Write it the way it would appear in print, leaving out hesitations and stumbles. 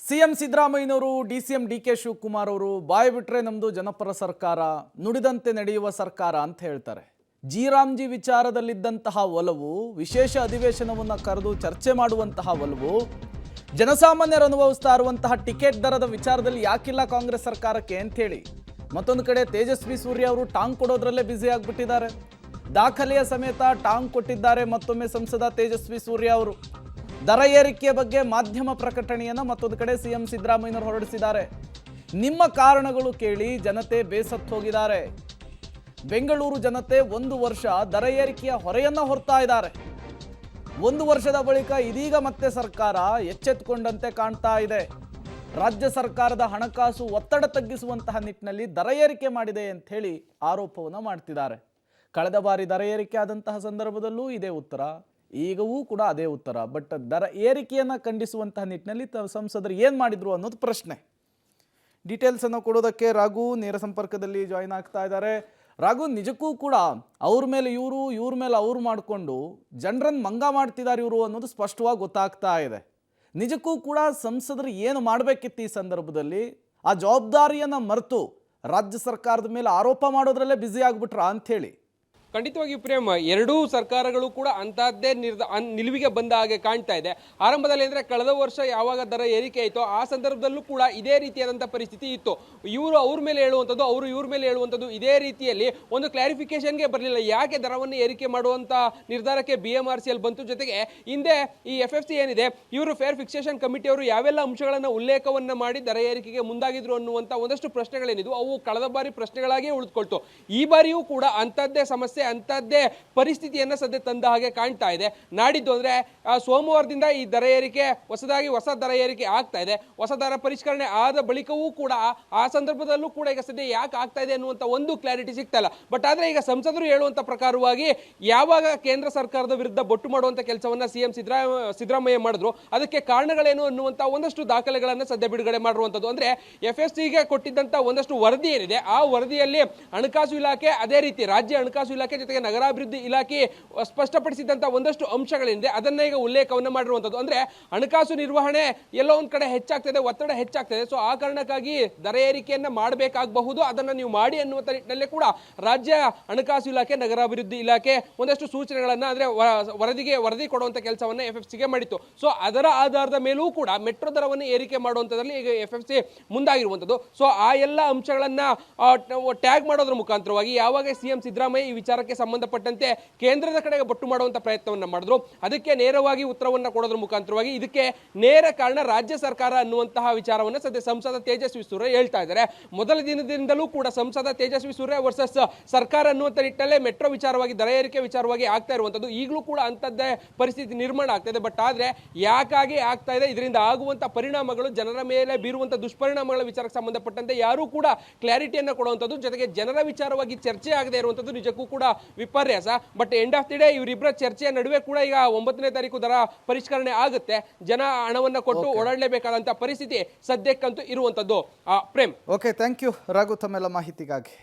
CM ಸಿದ್ದರಾಮಯ್ಯನವರು DCM DK Shivakumar ಅವರು ಬಾಯಿ ಬಿಟ್ರೆ ನಮ್ಮದು ಜನಪರ ಸರ್ಕಾರ, ನುಡಿದಂತೆ ನಡೆಯುವ ಸರ್ಕಾರ ಅಂತ ಹೇಳ್ತಾರೆ. ಜಿ ವಿಚಾರದಲ್ಲಿದ್ದಂತಹ ಒಲವು, ವಿಶೇಷ ಅಧಿವೇಶನವನ್ನು ಕರೆದು ಚರ್ಚೆ ಮಾಡುವಂತಹ ಒಲವು, ಜನಸಾಮಾನ್ಯರು ಅನುಭವಿಸ್ತಾ ಇರುವಂತಹ ಟಿಕೆಟ್ ದರದ ವಿಚಾರದಲ್ಲಿ ಯಾಕಿಲ್ಲ ಕಾಂಗ್ರೆಸ್ ಸರ್ಕಾರಕ್ಕೆ ಅಂತ ಹೇಳಿ ಮತ್ತೊಂದು ಕಡೆ ತೇಜಸ್ವಿ ಸೂರ್ಯ ಅವರು ಟಾಂಗ್ ಕೊಡೋದ್ರಲ್ಲೇ ಬ್ಯುಸಿ ಆಗಿಬಿಟ್ಟಿದ್ದಾರೆ. ದಾಖಲೆಯ ಸಮೇತ ಟಾಂಗ್ ಕೊಟ್ಟಿದ್ದಾರೆ ಮತ್ತೊಮ್ಮೆ ಸಂಸದ ತೇಜಸ್ವಿ ಸೂರ್ಯ ಅವರು. ದರ ಏರಿಕೆಯ ಬಗ್ಗೆ ಮಾಧ್ಯಮ ಪ್ರಕಟಣೆಯನ್ನು ಮತ್ತೊಂದು ಕಡೆ ಸಿಎಂ ಸಿದ್ದರಾಮಯ್ಯನವರು ಹೊರಡಿಸಿದ್ದಾರೆ. ನಿಮ್ಮ ಕಾರಣಗಳು ಕೇಳಿ ಜನತೆ ಬೇಸತ್ತು ಹೋಗಿದ್ದಾರೆ. ಬೆಂಗಳೂರು ಜನತೆ 1 ವರ್ಷ ದರ ಏರಿಕೆಯ ಹೊರೆಯನ್ನ ಹೊರ್ತಾ ಇದ್ದಾರೆ. 1 ವರ್ಷದ ಬಳಿಕ ಇದೀಗ ಮತ್ತೆ ಸರ್ಕಾರ ಎಚ್ಚೆತ್ತುಕೊಂಡಂತೆ ಕಾಣ್ತಾ ಇದೆ. ರಾಜ್ಯ ಸರ್ಕಾರದ ಹಣಕಾಸು ಒತ್ತಡ ತಗ್ಗಿಸುವಂತಹ ನಿಟ್ಟಿನಲ್ಲಿ ದರ ಏರಿಕೆ ಮಾಡಿದೆ ಅಂತ ಹೇಳಿ ಆರೋಪವನ್ನು ಮಾಡ್ತಿದ್ದಾರೆ. ಕಳೆದ ಬಾರಿ ದರ ಏರಿಕೆ ಆದಂತಹ ಸಂದರ್ಭದಲ್ಲೂ ಇದೇ ಉತ್ತರ, ಈಗವೂ ಕೂಡ ಅದೇ ಉತ್ತರ. ಬಟ್ ದರ ಏರಿಕೆಯನ್ನು ಖಂಡಿಸುವಂತಹ ನಿಟ್ಟಿನಲ್ಲಿ ಸಂಸದರು ಏನು ಮಾಡಿದ್ರು ಅನ್ನೋದು ಪ್ರಶ್ನೆ. ಡೀಟೇಲ್ಸ್ ಅನ್ನು ಕೊಡೋದಕ್ಕೆ ರಾಘು ನೇರ ಸಂಪರ್ಕದಲ್ಲಿ ಜಾಯಿನ್ ಆಗ್ತಾ ಇದ್ದಾರೆ. ರಾಘು, ನಿಜಕ್ಕೂ ಕೂಡ ಅವ್ರ ಮೇಲೆ ಇವರು, ಇವ್ರ ಮೇಲೆ ಅವ್ರು ಮಾಡಿಕೊಂಡು ಜನರನ್ನು ಮಂಗ ಮಾಡ್ತಿದ್ದಾರೆ ಇವರು ಅನ್ನೋದು ಸ್ಪಷ್ಟವಾಗಿ ಗೊತ್ತಾಗ್ತಾ ಇದೆ. ನಿಜಕ್ಕೂ ಕೂಡ ಸಂಸದರು ಏನು ಮಾಡಬೇಕಿತ್ತು ಈ ಸಂದರ್ಭದಲ್ಲಿ? ಆ ಜವಾಬ್ದಾರಿಯನ್ನು ಮರೆತು ರಾಜ್ಯ ಸರ್ಕಾರದ ಮೇಲೆ ಆರೋಪ ಮಾಡೋದ್ರಲ್ಲೇ ಬ್ಯುಸಿ ಆಗ್ಬಿಟ್ರಾ ಅಂಥೇಳಿ? ಖಂಡಿತವಾಗಿ ಪ್ರೇಮ್, ಎರಡೂ ಸರ್ಕಾರಗಳು ಕೂಡ ಅಂತಹದ್ದೇ ನಿಲುವಿಗೆ ಬಂದ ಹಾಗೆ ಕಾಣ್ತಾ ಇದೆ. ಆರಂಭದಲ್ಲಿ ಅಂದರೆ ಕಳೆದ ವರ್ಷ ಯಾವಾಗ ದರ ಏರಿಕೆ ಆಯಿತೋ ಆ ಸಂದರ್ಭದಲ್ಲೂ ಕೂಡ ಇದೇ ರೀತಿಯಾದಂಥ ಪರಿಸ್ಥಿತಿ ಇತ್ತು. ಇವರು ಅವ್ರ ಮೇಲೆ ಹೇಳುವಂಥದ್ದು, ಅವರು ಇವ್ರ ಮೇಲೆ ಹೇಳುವಂಥದ್ದು, ಇದೇ ರೀತಿಯಲ್ಲಿ ಒಂದು ಕ್ಲಾರಿಫಿಕೇಶನ್ಗೆ ಬರಲಿಲ್ಲ. ಯಾಕೆ ದರವನ್ನು ಏರಿಕೆ ಮಾಡುವಂಥ ನಿರ್ಧಾರಕ್ಕೆ BMRCL ಬಂತು? ಜೊತೆಗೆ ಹಿಂದೆ ಈ FFC ಏನಿದೆ, ಇವರು ಫೇರ್ ಫಿಕ್ಸೇಷನ್ ಕಮಿಟಿಯವರು ಯಾವೆಲ್ಲ ಅಂಶಗಳನ್ನು ಉಲ್ಲೇಖವನ್ನು ಮಾಡಿ ದರ ಏರಿಕೆಗೆ ಮುಂದಾಗಿದ್ರು ಅನ್ನುವಂಥ ಒಂದಷ್ಟು ಪ್ರಶ್ನೆಗಳೇನಿದ್ವು ಅವು ಕಳೆದ ಬಾರಿ ಪ್ರಶ್ನೆಗಳಾಗಿಯೇ ಉಳಿದುಕೊಳ್ತು. ಈ ಬಾರಿಯೂ ಕೂಡ ಅಂಥದ್ದೇ ಸಮಸ್ಯೆ, ಅಂತದ್ದೇ ಪರಿಸ್ಥಿತಿಯನ್ನು ಸದ್ಯ ತಂದ ಹಾಗೆ ಕಾಣ್ತಾ ಇದೆ. ನಾಡಿದ್ದು ಅಂದ್ರೆ ಸೋಮವಾರದಿಂದ ಈ ದರ ಏರಿಕೆ ಹೊಸ ದರ ಏರಿಕೆ ಆಗ್ತಾ ಇದೆ. ಹೊಸ ದರ ಪರಿಷ್ಕರಣೆ ಆದ ಬಳಿಕವೂ ಕೂಡ ಆ ಸಂದರ್ಭದಲ್ಲೂ ಕೂಡ ಈಗ ಸದ್ಯ ಯಾಕೆ ಆಗ್ತಾ ಇದೆ ಅನ್ನುವಂಥ ಒಂದು ಕ್ಲಾರಿಟಿ ಸಿಗ್ತಾ ಇಲ್ಲ. ಬಟ್ ಆದ್ರೆ ಈಗ ಸಂಸದರು ಹೇಳುವಂತ ಪ್ರಕಾರವಾಗಿ ಯಾವಾಗ ಕೇಂದ್ರ ಸರ್ಕಾರದ ವಿರುದ್ಧ ಬೊಟ್ಟು ಮಾಡುವಂತ ಕೆಲಸವನ್ನ ಸಿಎಂ ಸಿದ್ದರಾಮಯ್ಯ ಮಾಡಿದ್ರು, ಅದಕ್ಕೆ ಕಾರಣಗಳೇನು ಅನ್ನುವಂತ ಒಂದಷ್ಟು ದಾಖಲೆಗಳನ್ನು ಸದ್ಯ ಬಿಡುಗಡೆ ಮಾಡಿರುವಂತದ್ದು. ಅಂದ್ರೆ FSCಗೆ ಕೊಟ್ಟಿದ್ದಂತ ಒಂದಷ್ಟು ವರದಿ ಏನಿದೆ, ಆ ವರದಿಯಲ್ಲಿ ಹಣಕಾಸು ಇಲಾಖೆ, ಅದೇ ರೀತಿ ರಾಜ್ಯ ಹಣಕಾಸು ಇಲಾಖೆ ಜೊತೆಗೆ ನಗರಾಭಿವೃದ್ಧಿ ಇಲಾಖೆ ಸ್ಪಷ್ಟಪಡಿಸಿದಂತ ಒಂದಷ್ಟು ಅಂಶಗಳಿಂದ ಅದನ್ನ ಈಗ ಉಲ್ಲೇಖವನ್ನು ಮಾಡಿರುವಂತದ್ದು. ಅಂದ್ರೆ ಹಣಕಾಸು ನಿರ್ವಹಣೆ ಎಲ್ಲೋ ಒಂದ್ ಕಡೆ ಹೆಚ್ಚಾಗ್ತದೆ, ಒತ್ತಡ ಹೆಚ್ಚಾಗ್ತದೆ. ಸೊ ಆ ಕಾರಣಕ್ಕಾಗಿ ದರ ಏರಿಕೆಯನ್ನ ಮಾಡಬೇಕಾಗಬಹುದು, ಅದನ್ನ ನೀವು ಮಾಡಿ ಅನ್ನುವಂತ ನಿಟ್ಟಿನಲ್ಲಿ ಕೂಡ ರಾಜ್ಯ ಹಣಕಾಸು ಇಲಾಖೆ, ನಗರಾಭಿವೃದ್ಧಿ ಇಲಾಖೆ ಒಂದಷ್ಟು ಸೂಚನೆಗಳನ್ನ, ಅಂದ್ರೆ ವರದಿ ಕೊಡುವಂತ ಕೆಲಸವನ್ನ FFCಗೆ ಮಾಡಿತ್ತು. ಸೊ ಅದರ ಆಧಾರದ ಮೇಲೂ ಕೂಡ ಮೆಟ್ರೋ ದರವನ್ನು ಏರಿಕೆ ಮಾಡುವಂತದ್ರಲ್ಲಿ ಈಗ FFC ಮುಂದಾಗಿರುವಂತದ್ದು. ಸೊ ಆ ಎಲ್ಲ ಅಂಶಗಳನ್ನ ಟ್ಯಾಗ್ ಮಾಡೋದ್ರ ಮುಖಾಂತರವಾಗಿ ಯಾವಾಗ ಸಿಎಂ ಸಿದ್ದರಾಮಯ್ಯ ಈ ವಿಚಾರಕ್ಕೆ ಸಂಬಂಧಪಟ್ಟಂತೆ ಕೇಂದ್ರದ ಕಡೆಗೆ ಬೊಟ್ಟು ಮಾಡುವಂತ ಪ್ರಯತ್ನವನ್ನ ಮಾಡಿದ್ರು, ಅದಕ್ಕೆ ನೇರವಾಗಿ ಉತ್ತರವನ್ನ ಕೊಡೋದ್ರ ಮುಖಾಂತರವಾಗಿ ಇದಕ್ಕೆ ನೇರ ಕಾರಣ ರಾಜ್ಯ ಸರ್ಕಾರ ಅನ್ನುವಂತಹ ವಿಚಾರವನ್ನ ಸದ್ಯ ಸಂಸದ ತೇಜಸ್ವಿ ಸೂರ್ಯ ಹೇಳ್ತಾ ಇದ್ದಾರೆ. ಮೊದಲ ದಿನದಿಂದಲೂ ಕೂಡ ಸಂಸದ ತೇಜಸ್ವಿ ಸೂರ್ಯ ವರ್ಸಸ್ ಸರ್ಕಾರ ಅನ್ನುವಂಥ ನಿಟ್ಟಿನಲ್ಲೇ ಮೆಟ್ರೋ ವಿಚಾರವಾಗಿ, ದರ ಏರಿಕೆ ವಿಚಾರವಾಗಿ ಆಗ್ತಾ ಇರುವಂತದ್ದು. ಈಗಲೂ ಕೂಡ ಅಂತದ್ದೇ ಪರಿಸ್ಥಿತಿ ನಿರ್ಮಾಣ ಆಗ್ತಾ ಇದೆ. ಬಟ್ ಆದ್ರೆ ಯಾಕಾಗಿ ಆಗ್ತಾ ಇದೆ, ಇದರಿಂದ ಆಗುವಂತ ಪರಿಣಾಮಗಳು, ಜನರ ಮೇಲೆ ಬೀರುವಂತ ದುಷ್ಪರಿಣಾಮಗಳ ವಿಚಾರಕ್ಕೆ ಸಂಬಂಧಪಟ್ಟಂತೆ ಯಾರೂ ಕೂಡ ಕ್ಲಾರಿಟಿಯನ್ನ ಕೊಡುವಂಥದ್ದು, ಜೊತೆಗೆ ಜನರ ವಿಚಾರವಾಗಿ ಚರ್ಚೆ ಆಗದೆ ಇರುವಂತದ್ದು ನಿಜಕ್ಕೂ ಕೂಡ ವಿಪರ್ಯಾಸ. But end of the day ಇವರಿಬ್ಬರ ಚರ್ಚೆಯ ನಡುವೆ ಕೂಡ ಈಗ 9ನೇ ತಾರೀಕು ದರ ಪರಿಷ್ಕರಣೆ ಆಗುತ್ತೆ. ಜನ ಹಣವನ್ನ ಕೊಟ್ಟು ಓಡಾಡಲೇಬೇಕಾದಂತ ಪರಿಸ್ಥಿತಿ ಸದ್ಯಕ್ಕಂತೂ ಇರುವಂತದ್ದು. Prem, okay, thank you Raghu ತಮ್ಮೆಲ್ಲ ಮಾಹಿತಿಗಾಗಿ.